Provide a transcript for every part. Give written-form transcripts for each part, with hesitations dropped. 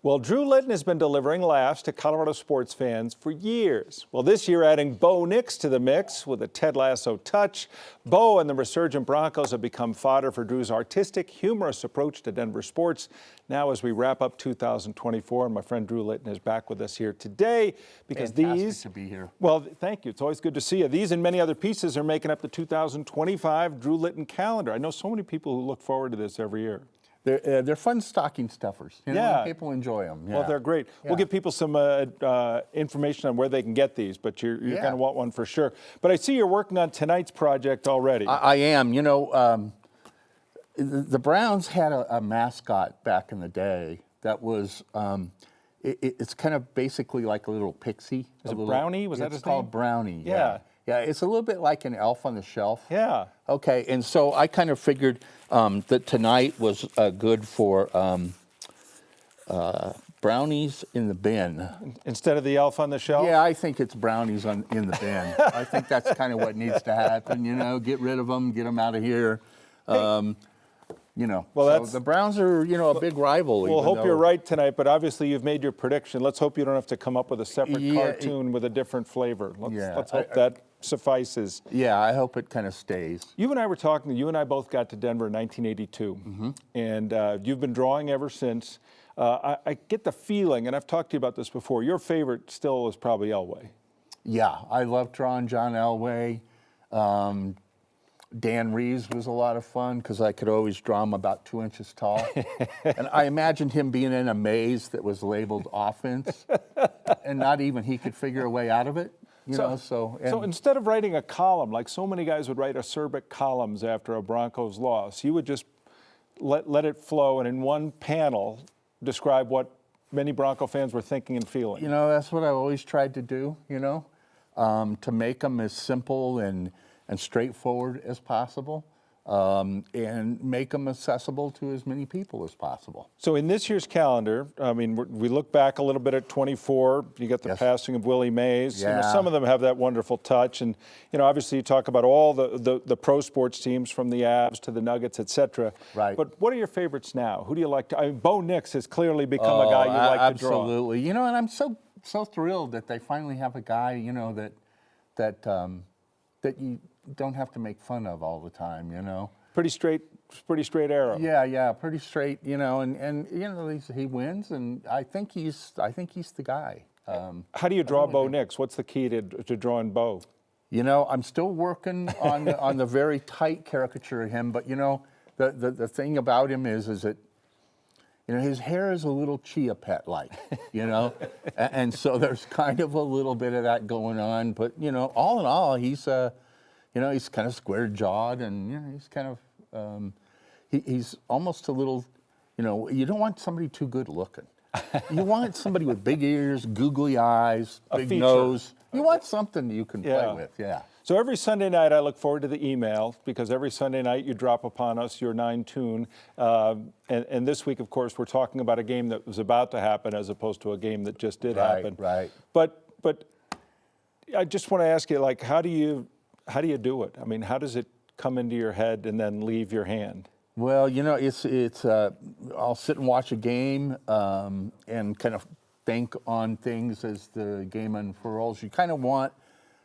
Well, Drew Litton has been delivering laughs to Colorado sports fans for years. Well, this year adding Bo Nix to the mix with a Ted Lasso touch. Bo and the resurgent Broncos have become fodder for Drew's artistic, humorous approach to Denver sports. Now, as we wrap up 2024, and my friend Drew Litton is back with us here today because Fantastic to be here. Well, thank you. It's always good to see you. These and many other pieces are making up the 2025 Drew Litton calendar. I know so many people who look forward to this every year. They're fun stocking stuffers. You know, Yeah. people enjoy them. Yeah. Well, they're great. Yeah. We'll give people some information on where they can get these, but you're going to want one for sure. But I see you're working on tonight's project already. I am. You know, the Browns had a mascot back in the day that was, it's kind of basically like a little pixie. Is it Brownie? Was that his name? It's called Brownie. Yeah. Yeah, it's a little bit like an elf on the shelf. Yeah. Okay, and so I kind of figured that tonight was good for brownies in the bin. Instead of the elf on the shelf? Yeah, I think it's brownies in the bin. I think that's kind of what needs to happen, you know, get rid of them, get them out of here. You know, well, so the Browns are, you know, a big rival. We'll hope you're right tonight, but obviously you've made your prediction. Let's hope you don't have to come up with a separate cartoon with a different flavor. Let's hope that suffices. Yeah, I hope it kind of stays. You and I were talking, you and I both got to Denver in 1982, and you've been drawing ever since. I get the feeling, and I've talked to you about this before, your favorite still is probably Elway. Yeah, I love drawing John Elway. Dan Reeves was a lot of fun because I could always draw him about 2 inches tall. And I imagined him being in a maze that was labeled offense, and not even he could figure a way out of it. So instead of writing a column, like so many guys would write acerbic columns after a Broncos loss, you would just let it flow and in one panel describe what many Bronco fans were thinking and feeling. You know, that's what I always tried to do, you know, to make them as simple and straightforward as possible, and make them accessible to as many people as possible. So in this year's calendar, I mean, we look back a little bit at 24. You got the passing of Willie Mays. Yeah. You know, some of them have that wonderful touch, and you know, obviously you talk about all the pro sports teams from the Avs to the Nuggets, etc. Right. But what are your favorites now? Who do you like to? I mean, Bo Nix has clearly become a guy you like to draw. Absolutely. You know, and I'm so thrilled that they finally have a guy, you know, that you don't have to make fun of all the time, you know. Pretty straight arrow. Yeah, pretty straight, you know, and you know he wins, and I think he's the guy. How do you draw Bo Nix? What's the key to drawing Bo? You know, I'm still working on the very tight caricature of him, but you know, the thing about him is that, you know, his hair is a little Chia Pet-like, you know, and so there's kind of a little bit of that going on, but you know, all in all, he's you know, he's kind of square-jawed, and you know, he's kind of he's almost a little, you know, you don't want somebody too good-looking. You want somebody with big ears, googly eyes, big nose. You want something you can play with, yeah. So every Sunday night I look forward to the email because every Sunday night you drop upon us your 9Toon. And this week, of course, we're talking about a game that was about to happen as opposed to a game that just did happen. Right. But I just want to ask you, like, how do you do it? I mean, how does it come into your head and then leave your hand? Well, you know, it's I'll sit and watch a game and kind of think on things as the game unfurls. You kind of want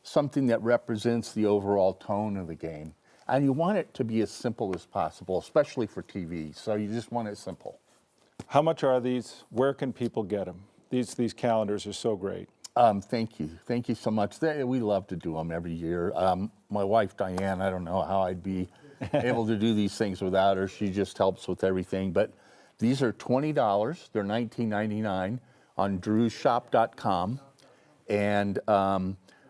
something that represents the overall tone of the game. And you want it to be as simple as possible, especially for TV. So you just want it simple. How much are these? Where can people get them? These calendars are so great. Thank you so much. We love to do them every year. My wife Diane, I don't know how I'd be able to do these things without her. She just helps with everything. But these are $20. They're $19.99 on drewshop.com, and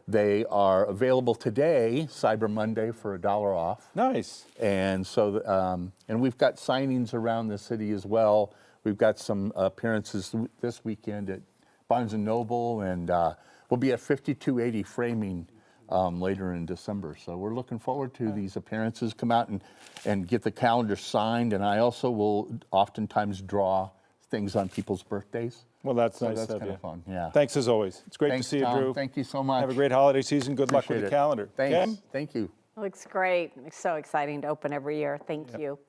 they are available today, Cyber Monday, for $1 off. Nice. And so, and we've got signings around the city as well. We've got some appearances this weekend at Barnes & Noble, and we'll be at 5280 Framing later in December. So we're looking forward to these appearances. Come out and get the calendar signed, and I also will oftentimes draw things on people's birthdays. Well, that's so nice that's of kind you. of fun, yeah. Thanks as always. It's great Thanks, to see you, Tom. Drew. Thank you so much. Have a great holiday season. Good luck with the calendar. Thanks. Kim? Thank you. Looks great. It's so exciting to open every year. Thank you.